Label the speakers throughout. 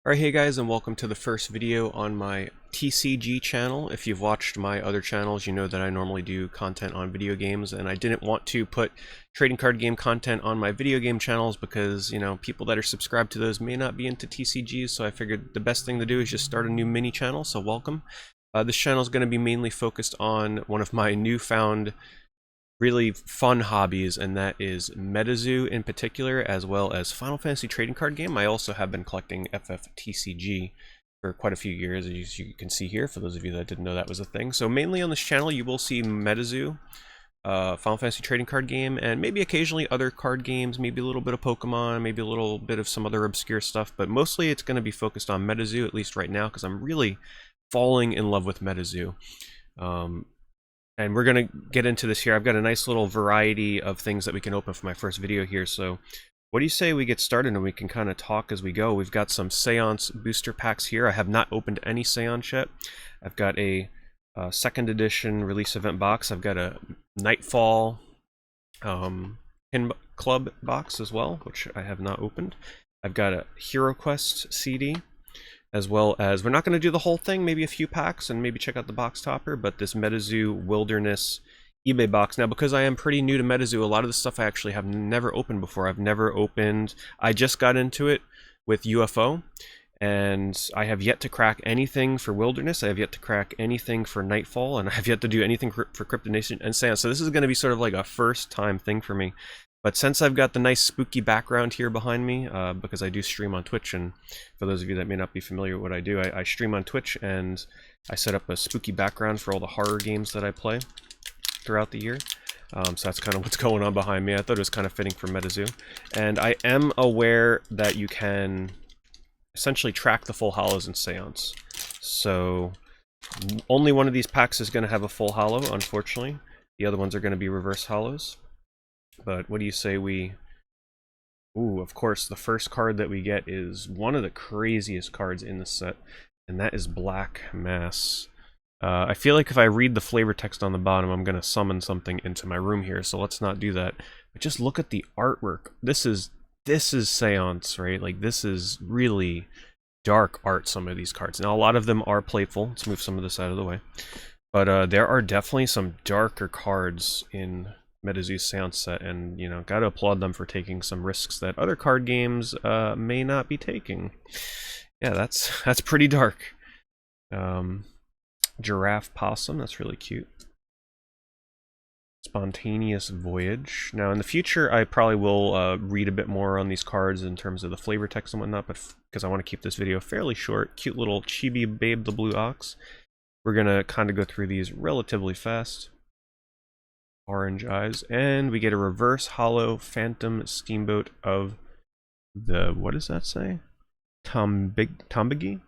Speaker 1: Alright, hey guys, and welcome to the first video on my TCG channel. If you've watched my other channels, you know that I normally do content on video games, and I didn't want to put trading card game content on my video game channels because, you know, people that are subscribed to those may not be into TCGs, so I figured the best thing to do is just start a new mini channel, so welcome. This channel is going to be mainly focused on one of my newfound really fun hobbies, and that is Metazoo in particular, as well as Final Fantasy trading card game. I also have been collecting FFTCG for quite a few years, as you can see here, for those of you that didn't know that was a thing. So mainly on this channel you will see Metazoo, Final Fantasy trading card game, and maybe occasionally other card games, maybe a little bit of Pokemon, maybe a little bit of some other obscure stuff, but mostly it's going to be focused on Metazoo, at least right now, because I'm really falling in love with Metazoo. And we're going to get into this here. I've got a nice little variety of things that we can open for my first video here. So what do you say we get started and we can kind of talk as we go? We've got some Seance booster packs here. I have not opened any Seance yet. I've got a second edition release event box. I've got a Nightfall Pin Club box as well, which I have not opened. I've got a Hero Quest CD, as well as, we're not going to do the whole thing, maybe a few packs, and maybe check out the box topper, but this Metazoo Wilderness eBay box. Now, because I am pretty new to Metazoo, a lot of the stuff I actually have never opened before. I've never opened, I just got into it with UFO, and I have yet to crack anything for Wilderness, I have yet to crack anything for Nightfall, and I have yet to do anything for Crypto Nation and Seance. So this is going to be sort of like a first time thing for me. But since I've got the nice spooky background here behind me, because I do stream on Twitch, and for those of you that may not be familiar with what I do, I stream on Twitch, and I set up a spooky background for all the horror games that I play throughout the year. So that's kind of what's going on behind me. I thought it was kind of fitting for Metazoo. And I am aware that you can essentially track the full hollows in Seance. So only one of these packs is going to have a full hollow, unfortunately. The other ones are going to be reverse hollows. But what do you say we... Ooh, of course, the first card that we get is one of the craziest cards in the set, and that is Black Mass. I feel like if I read the flavor text on the bottom, I'm going to summon something into my room here, so let's not do that. But just look at the artwork. This is Seance, right? Like, this is really dark art, some of these cards. Now, a lot of them are playful. Let's move some of this out of the way. But there are definitely some darker cards in Metazoo's Seance set, and, you know, gotta applaud them for taking some risks that other card games may not be taking. Yeah, that's pretty dark. Giraffe Possum, that's really cute. Spontaneous Voyage. Now, in the future, I probably will read a bit more on these cards in terms of the flavor text and whatnot, but because I want to keep this video fairly short. Cute little chibi Babe the Blue Ox. We're gonna kind of go through these relatively fast. Orange Eyes, and we get a reverse hollow Phantom Steamboat of the, what does that say? Tombigi?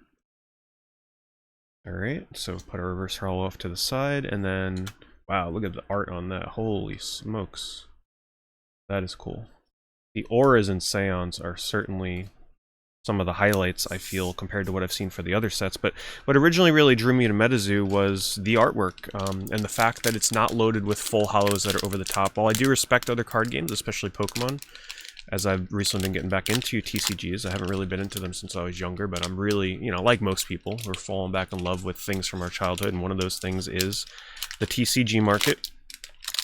Speaker 1: Alright, so put a reverse hollow off to the side, and then, wow, look at the art on that. Holy smokes. That is cool. The auras in Seance are certainly some of the highlights, I feel, compared to what I've seen for the other sets. But what originally really drew me to Metazoo was the artwork, and the fact that it's not loaded with full hollows that are over the top. While I do respect other card games, especially Pokemon, as I've recently been getting back into TCGs. I haven't really been into them since I was younger, but I'm really, you know, like most people, we're falling back in love with things from our childhood, and one of those things is the TCG market.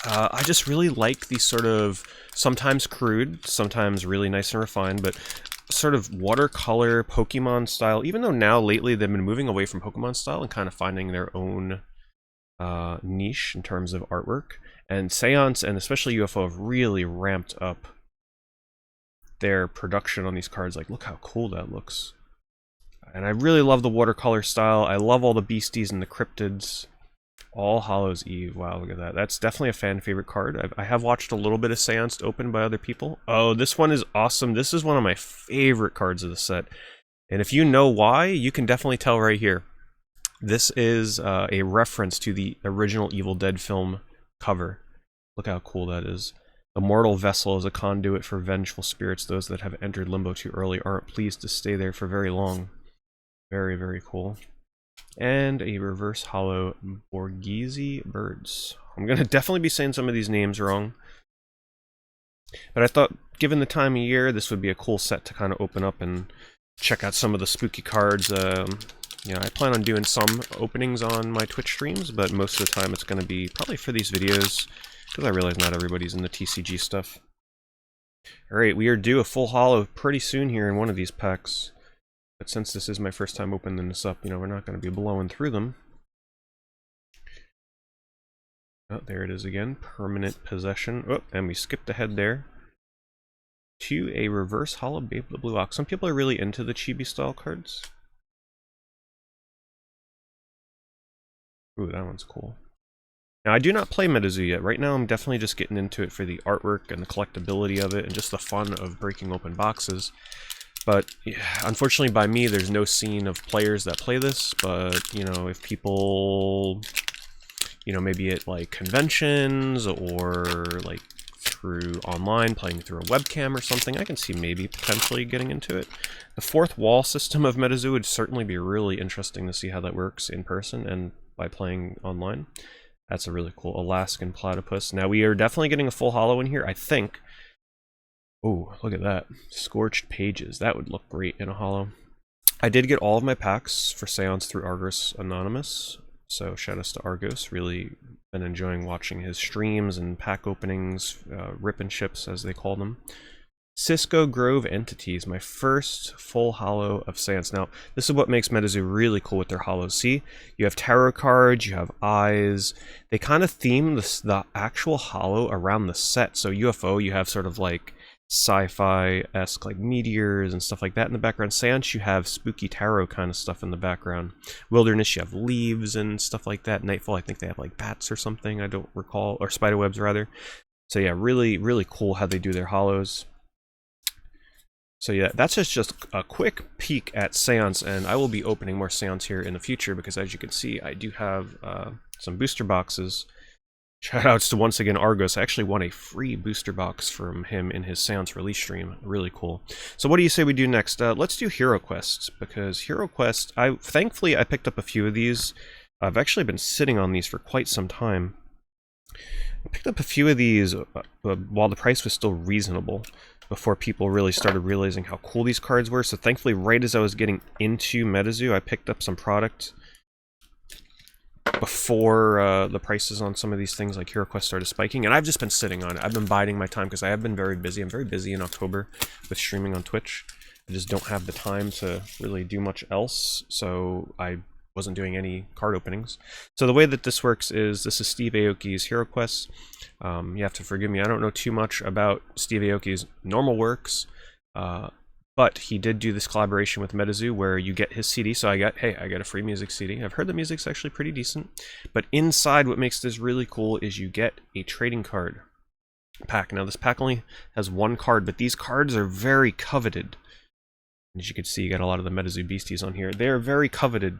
Speaker 1: I just really like these sort of, sometimes crude, sometimes really nice and refined, but sort of watercolor Pokemon style, even though now lately they've been moving away from Pokemon style and kind of finding their own niche in terms of artwork. And Seance and especially UFO have really ramped up their production on these cards. Like, look how cool that looks. And I really love the watercolor style. I love all the beasties and the cryptids. All Hallows Eve. Wow, look at that. That's definitely a fan favorite card. I have watched a little bit of Seance opened by other people. Oh, this one is awesome. This is one of my favorite cards of the set. And if you know why, you can definitely tell right here. This is a reference to the original Evil Dead film cover. Look how cool that is. The mortal vessel is a conduit for vengeful spirits. Those that have entered limbo too early aren't pleased to stay there for very long. Very, very cool. And a reverse hollow Borghese Birds. I'm going to definitely be saying some of these names wrong. But I thought, given the time of year, this would be a cool set to kind of open up and check out some of the spooky cards. You know, I plan on doing some openings on my Twitch streams, but most of the time it's going to be probably for these videos, because I realize not everybody's in the TCG stuff. Alright, we are due a full holo pretty soon here in one of these packs. But since this is my first time opening this up, you know, we're not going to be blowing through them. Oh, there it is again. Permanent possession. Oh, and we skipped ahead there to a reverse holo Babe the Blue Ox. Some people are really into the chibi style cards. Ooh, that one's cool. Now, I do not play Metazoo yet. Right now, I'm definitely just getting into it for the artwork and the collectability of it and just the fun of breaking open boxes. But, yeah, unfortunately, by me, there's no scene of players that play this. But, you know, if people, you know, maybe at, like, conventions or, like, through online, playing through a webcam or something, I can see maybe potentially getting into it. The fourth wall system of Metazoo would certainly be really interesting to see how that works in person and by playing online. That's a really cool Alaskan platypus. Now, we are definitely getting a full holo in here, I think. Oh, look at that. Scorched Pages. That would look great in a holo. I did get all of my packs for Seance through Argos Anonymous. So, shoutouts to Argos. Really been enjoying watching his streams and pack openings, rip and ships, as they call them. Cisco Grove Entities, my first full holo of Seance. Now, this is what makes Metazoo really cool with their holos. See, you have tarot cards, you have eyes. They kind of theme the actual holo around the set. So UFO, you have sort of like sci-fi-esque like meteors and stuff like that in the background. Seance, you have spooky tarot kind of stuff in the background. Wilderness, you have leaves and stuff like that. Nightfall, I think they have like bats or something, I don't recall, or spiderwebs rather. So yeah, really, really cool how they do their holos. So yeah, that's just a quick peek at Seance, and I will be opening more Seance here in the future because, as you can see, I do have some booster boxes. Shoutouts to, once again, Argos. I actually won a free booster box from him in his Seance release stream. Really cool. So what do you say we do next? Let's do Hero Quest, because Hero Quest, thankfully I picked up a few of these. I've actually been sitting on these for quite some time. I picked up a few of these while the price was still reasonable, before people really started realizing how cool these cards were. So thankfully, right as I was getting into Metazoo, I picked up some product before the prices on some of these things like Hero Quest started spiking, and I've just been sitting on it. I've been biding my time because I have been very busy. I'm very busy in October with streaming on Twitch. I just don't have the time to really do much else, so I wasn't doing any card openings. So the way that this works is, this is Steve Aoki's Hero Quest. You have to forgive me, I don't know too much about Steve Aoki's normal works, but he did do this collaboration with Metazoo where you get his CD. So I got a free music CD. I've heard the music's actually pretty decent, but inside what makes this really cool is you get a trading card pack. Now this pack only has one card, but these cards are very coveted. As you can see, you got a lot of the Metazoo beasties on here. They're very coveted.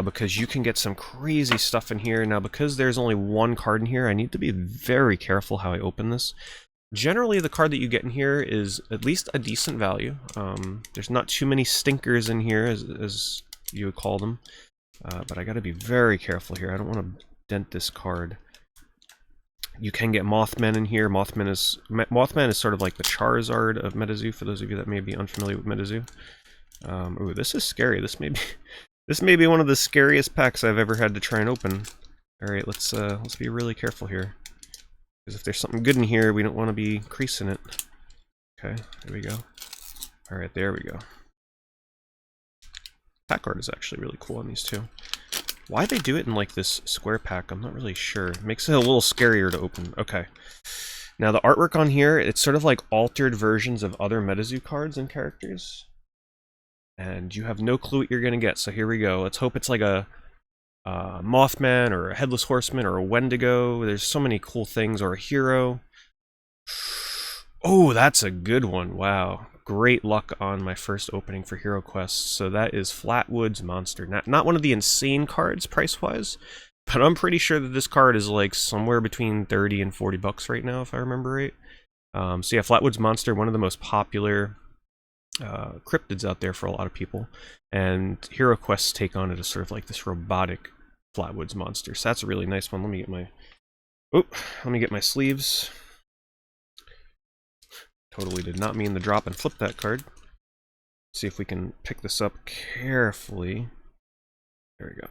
Speaker 1: Because you can get some crazy stuff in here. Now, because there's only one card in here, I need to be very careful how I open this. Generally, the card that you get in here is at least a decent value. There's not too many stinkers in here, as you would call them. But I gotta be very careful here. I don't want to dent this card. You can get Mothman in here. Mothman is sort of like the Charizard of Metazoo, for those of you that may be unfamiliar with Metazoo. Ooh, this is scary. This may be one of the scariest packs I've ever had to try and open. Alright, let's be really careful here. Because if there's something good in here, we don't want to be creasing it. Okay, there we go. Alright, there we go. Pack art is actually really cool on these two. Why they do it in like this square pack, I'm not really sure. It makes it a little scarier to open. Okay. Now the artwork on here, it's sort of like altered versions of other Metazoo cards and characters. And you have no clue what you're going to get, so here we go. Let's hope it's like a Mothman, or a Headless Horseman, or a Wendigo. There's so many cool things, or a hero. Oh, that's a good one. Wow. Great luck on my first opening for Hero Quest. So that is Flatwoods Monster. Not one of the insane cards, price-wise, but I'm pretty sure that this card is like somewhere between 30 and 40 bucks right now, if I remember right. So yeah, Flatwoods Monster, one of the most popular cryptids out there for a lot of people, and Hero Quest's take on it is sort of like this robotic Flatwoods monster. So that's a really nice one. Let me get my sleeves. Totally did not mean to drop and flip that card. see if we can pick this up carefully. There we go.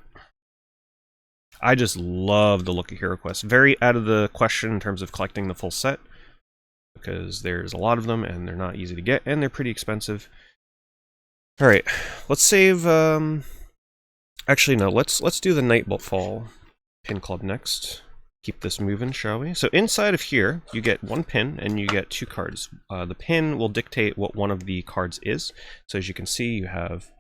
Speaker 1: I just love the look of Hero Quest. Very out of the question in terms of collecting the full set, because there's a lot of them and they're not easy to get and they're pretty expensive. All right, let's save. Actually, no. Let's do the Nightfall pin club next. Keep this moving, shall we? So inside of here, you get one pin and you get 2 cards. The pin will dictate what one of the cards is. So as you can see, you have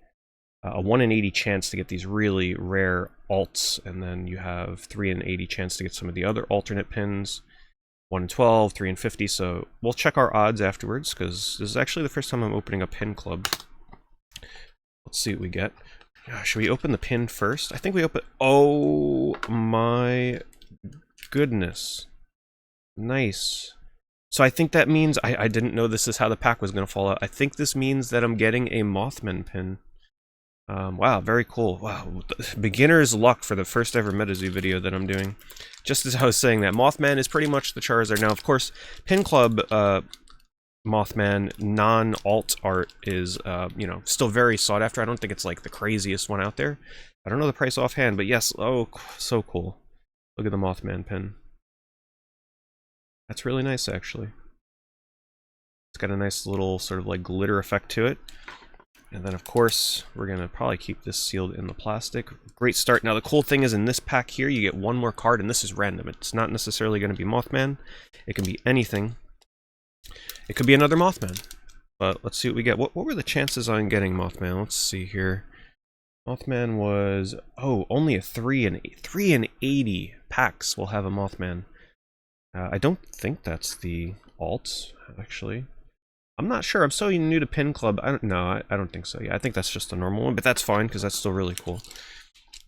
Speaker 1: a 1 in 80 chance to get these really rare alts, and then you have 3 in 80 chance to get some of the other alternate pins. 1 in 12, 3 in 50. So we'll check our odds afterwards, because this is actually the first time I'm opening a pin club. Let's see what we get. Should we open the pin first? I think we open... Oh my goodness. Nice. So I think that means... I didn't know this is how the pack was going to fall out. I think this means that I'm getting a Mothman pin. Wow, very cool. Wow, beginner's luck for the first ever Metazoo video that I'm doing. Just as I was saying that, Mothman is pretty much the Charizard. Now, of course, Pin Club Mothman non-alt art is, you know, still very sought after. I don't think it's like the craziest one out there. I don't know the price offhand, but yes, oh, so cool. Look at the Mothman pin. That's really nice, actually. It's got a nice little sort of like glitter effect to it. And then, of course, we're going to probably keep this sealed in the plastic. Great start. Now, the cool thing is in this pack here, you get one more card, and this is random. It's not necessarily going to be Mothman. It can be anything. It could be another Mothman. But let's see what we get. What were the chances on getting Mothman? Let's see here. Mothman was... Oh, only a 3 in 80 packs will have a Mothman. I don't think that's the alt, actually. I'm not sure. I'm so new to Pin Club. I don't think so. Yeah, I think that's just a normal one, but that's fine because that's still really cool.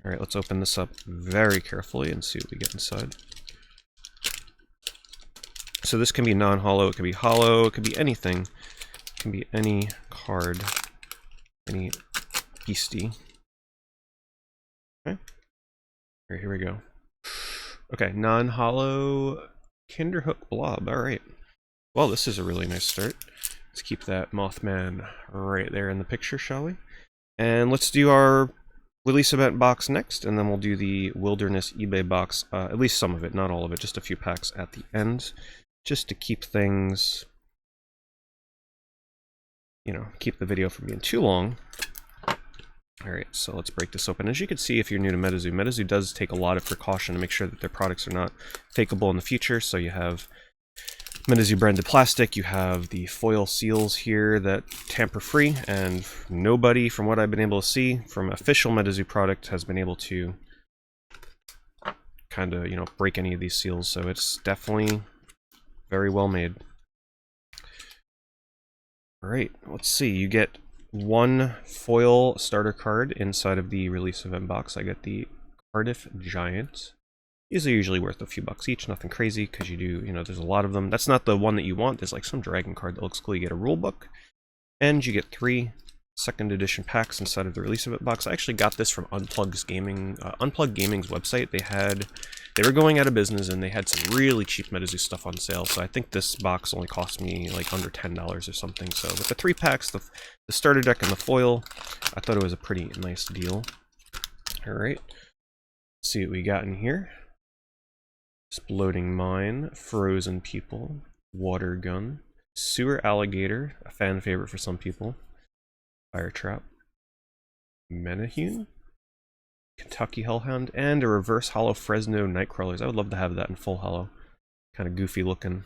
Speaker 1: All right, let's open this up very carefully and see what we get inside. So this can be non-hollow, it can be hollow, it could be anything. It can be any card, any beastie. Okay. All right, here we go. Okay, non-hollow Kinderhook Blob. All right. Well, this is a really nice start. Let's keep that Mothman right there in the picture, shall we? And let's do our release event box next, and then we'll do the Wilderness eBay box, at least some of it, not all of it, just a few packs at the end, just to keep things, you know, keep the video from being too long. Alright, so let's break this open. As you can see, if you're new to Metazoo, Metazoo does take a lot of precaution to make sure that their products are not fakeable in the future, so you have Metazoo branded plastic, you have the foil seals here that tamper free, and nobody, from what I've been able to see, from official Metazoo product has been able to kind of, you know, break any of these seals, so it's definitely very well made. Alright, let's see, you get one foil starter card inside of the release event box. I get the Cardiff Giant. These are usually worth a few bucks each, nothing crazy, because you do, you know, there's a lot of them. That's not the one that you want. There's like some dragon card that looks cool. You get a rule book, and you get 3 second edition packs inside of the release event box. I actually got this from Unplugged Gaming's website. They were going out of business, and they had some really cheap Metazoo stuff on sale, so I think this box only cost me like under $10 or something. So with the 3 packs, the starter deck and the foil, I thought it was a pretty nice deal. Alright, let's see what we got in here. Exploding Mine, Frozen People, Water Gun, Sewer Alligator, a fan favorite for some people, Fire Trap, Menahune, Kentucky Hellhound, and a reverse hollow Fresno Nightcrawlers. I would love to have that in full hollow. Kind of goofy looking.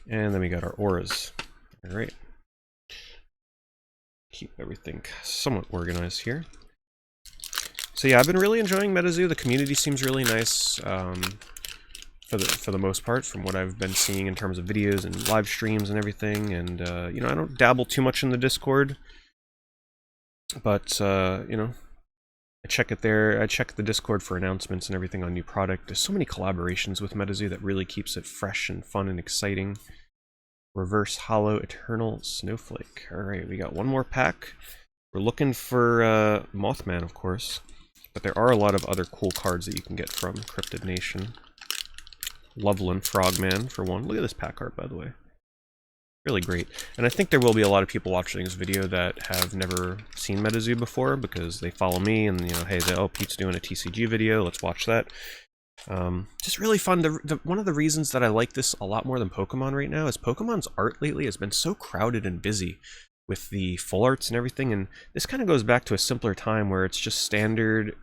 Speaker 1: And then we got our auras. Alright. Keep everything somewhat organized here. So yeah, I've been really enjoying Metazoo. The community seems really nice for the most part, from what I've been seeing in terms of videos and live streams and everything. And you know, I don't dabble too much in the Discord, but you know, I check it there. I check the Discord for announcements and everything on new product. There's so many collaborations with Metazoo that really keeps it fresh and fun and exciting. Reverse Hollow Eternal Snowflake. All right, we got one more pack. We're looking for Mothman, of course. But there are a lot of other cool cards that you can get from Cryptid Nation. Loveland Frogman, for one. Look at this pack art, by the way. Really great. And I think there will be a lot of people watching this video that have never seen Metazoo before because they follow me and, you know, hey, oh, Pete's doing a TCG video, let's watch that. Just really fun. One of the reasons that I like this a lot more than Pokemon right now is Pokemon's art lately has been so crowded and busy with the full arts and everything, and this kind of goes back to a simpler time where it's just standard...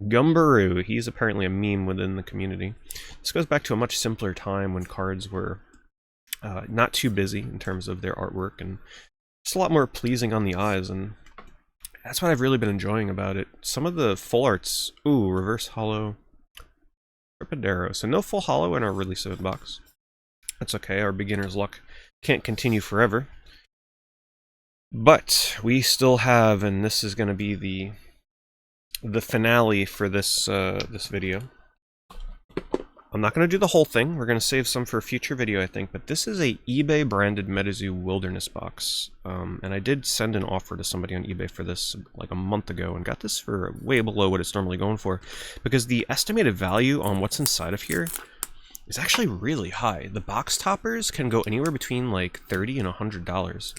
Speaker 1: Gumbaroo, he's apparently a meme within the community. This goes back to a much simpler time when cards were not too busy in terms of their artwork and just a lot more pleasing on the eyes, and that's what I've really been enjoying about it. Some of the full arts, ooh, reverse hollow, Tripodero. So no full hollow in our release event box. That's okay, our beginner's luck can't continue forever. But we still have, and this is going to be the finale for this this video. I'm not going to do the whole thing. We're going to save some for a future video, I think. But this is a eBay branded Metazoo Wilderness box, and I did send an offer to somebody on eBay for this like a month ago, and got this for way below what it's normally going for, because the estimated value on what's inside of here is actually really high. The box toppers can go anywhere between like $30 and $100.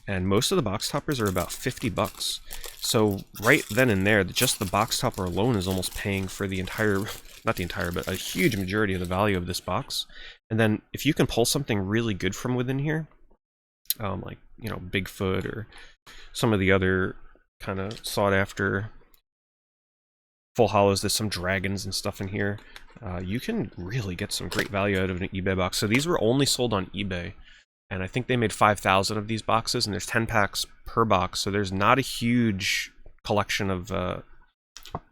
Speaker 1: And most of the box toppers are about 50 bucks. So right then and there, just the box topper alone is almost paying for the entire, not the entire, but a huge majority of the value of this box. And then if you can pull something really good from within here, like, you know, Bigfoot or some of the other kind of sought after full hollows, there's some dragons and stuff in here, you can really get some great value out of an eBay box. So these were only sold on eBay. And I think they made 5,000 of these boxes, and there's 10 packs per box, so there's not a huge collection of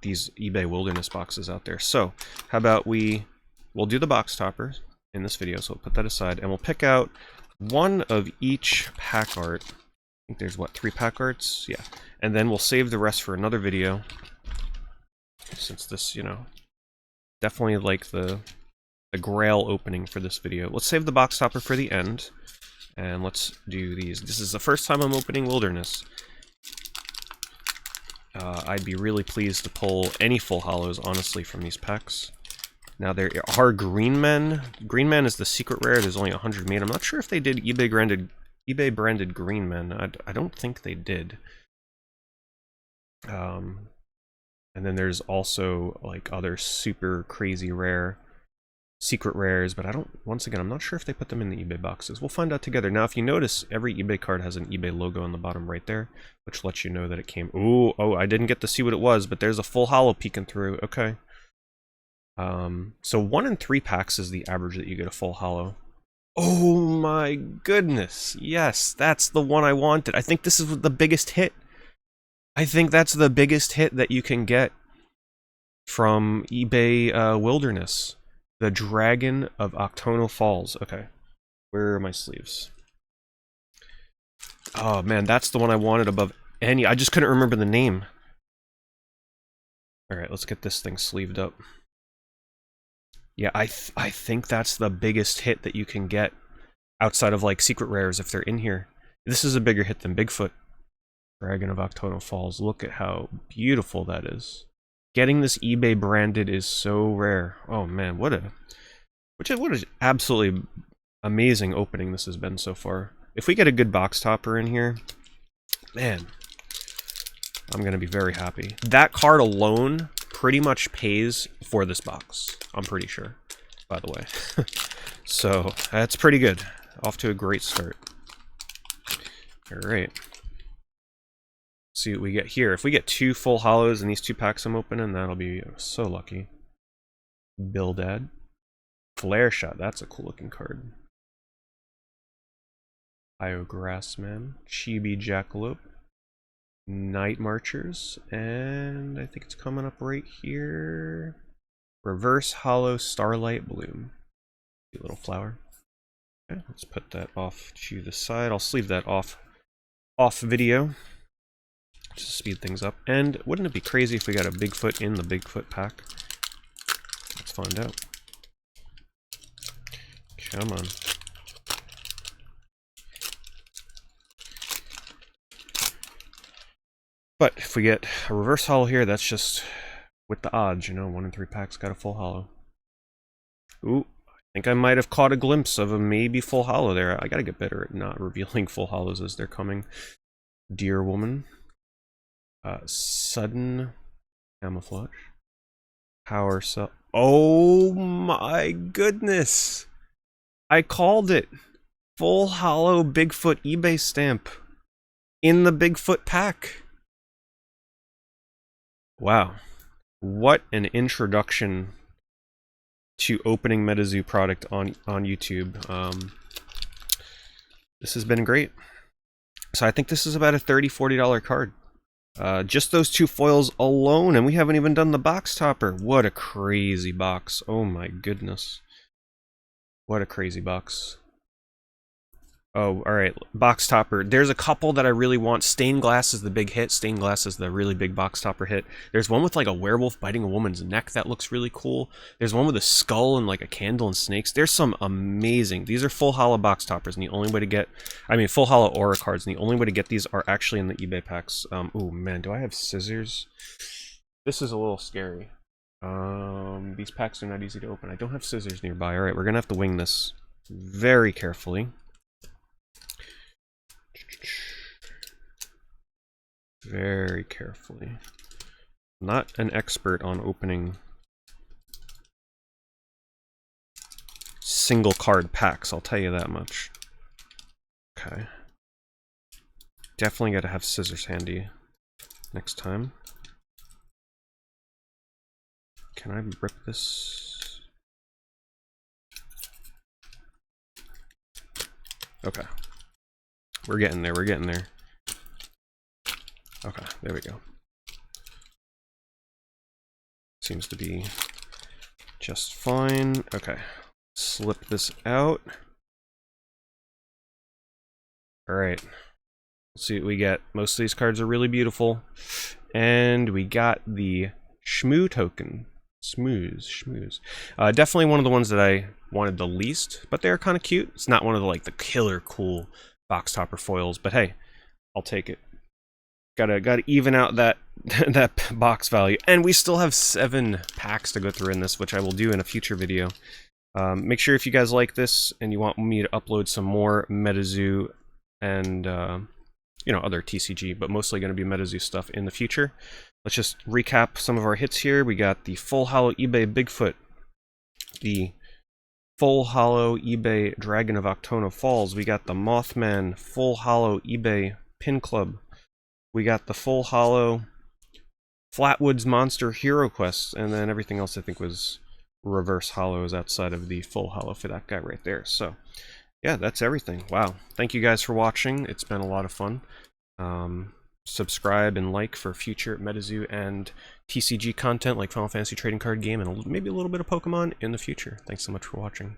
Speaker 1: these eBay Wilderness boxes out there. So, how about we'll do the box toppers in this video, so we'll put that aside, and we'll pick out one of each pack art. I think there's, what, 3 pack arts? Yeah. And then we'll save the rest for another video, since this, you know, definitely like the grail opening for this video. Let's save the box topper for the end. And let's do these. This is the first time I'm opening Wilderness. I'd be really pleased to pull any full hollows, honestly, from these packs. Now, there are Green Men. Green Men is the secret rare. There's only 100 made. I'm not sure if they did eBay branded Green Men. I don't think they did. And then there's also, like, other super crazy rare secret rares, but once again, I'm not sure if they put them in the eBay boxes. We'll find out together. Now, if you notice, every eBay card has an eBay logo on the bottom right there, which lets you know that it came... Ooh, oh, I didn't get to see what it was, but there's a full hollow peeking through. Okay. So 1 in 3 packs is the average that you get a full hollow. Oh my goodness. Yes, that's the one I wanted. I think this is the biggest hit. I think that's the biggest hit that you can get from eBay Wilderness. The Dragon of Octonal Falls. Okay. Where are my sleeves? Oh, man, that's the one I wanted above any... I just couldn't remember the name. Alright, let's get this thing sleeved up. Yeah, I think that's the biggest hit that you can get outside of, like, secret rares if they're in here. This is a bigger hit than Bigfoot. Dragon of Octonal Falls. Look at how beautiful that is. Getting this eBay branded is so rare. Oh man, what an absolutely amazing opening this has been so far. If we get a good box topper in here, man, I'm gonna be very happy. That card alone pretty much pays for this box. I'm pretty sure, by the way. So that's pretty good. Off to a great start. All right. See what we get here. If we get 2 full hollows in these 2 packs I'm opening, that'll be so lucky. Bildad. Flare Shot, that's a cool looking card. Io Grassman. Chibi Jackalope. Night Marchers. And I think it's coming up right here. Reverse Hollow Starlight Bloom. Cute little flower. Okay, let's put that off to the side. I'll sleeve that off video. Just to speed things up. And wouldn't it be crazy if we got a Bigfoot in the Bigfoot pack? Let's find out. Come on. But if we get a reverse hollow here, that's just with the odds, you know, 1 in 3 packs got a full hollow. Ooh, think I might have caught a glimpse of a maybe full holo there. I gotta get better at not revealing full holos as they're coming. Dear Woman. Sudden Camouflage. Power Cell. Oh my goodness! I called it! Full holo Bigfoot eBay stamp. In the Bigfoot pack. Wow. What an introduction to opening Metazoo product on YouTube. This has been great. So I think this is about a $30, $40 card. Just those two foils alone, and we haven't even done the box topper. What a crazy box. Oh my goodness. What a crazy box. Oh, alright. Box topper. There's a couple that I really want. Stained Glass is the big hit. Stained Glass is the really big box topper hit. There's one with like a werewolf biting a woman's neck that looks really cool. There's one with a skull and like a candle and snakes. There's some amazing. These are full holo box toppers, and the only way to get... I mean, full holo aura cards, and the only way to get these are actually in the eBay packs. Oh man, do I have scissors? This is a little scary. These packs are not easy to open. I don't have scissors nearby. Alright, we're gonna have to wing this very carefully. Very carefully. Not an expert on opening single card packs, I'll tell you that much. Okay. Definitely gotta have scissors handy next time. Can I rip this? Okay. We're getting there, we're getting there. Okay, there we go. Seems to be just fine. Okay, slip this out. Alright, let's see what we get. Most of these cards are really beautiful. And we got the Shmoo token. Schmooze. Definitely one of the ones that I wanted the least, but they're kind of cute. It's not one of the, like, the killer cool box topper foils, but hey, I'll take it. Gotta even out that that box value, and we still have 7 packs to go through in this, which I will do in a future video. Make sure if you guys like this and you want me to upload some more Metazoo and you know, other TCG, but mostly going to be Metazoo stuff in the future. Let's just recap some of our hits here. We got the full holo eBay Bigfoot, the full holo eBay Dragon of Octono Falls. We got the Mothman full holo eBay Pin Club. We got the full holo Flatwoods Monster Hero Quest, and then everything else I think was reverse holos outside of the full holo for that guy right there. So yeah, that's everything. Wow. Thank you guys for watching. It's been a lot of fun. Subscribe and like for future Metazoo and TCG content like Final Fantasy Trading Card Game and maybe a little bit of Pokemon in the future. Thanks so much for watching.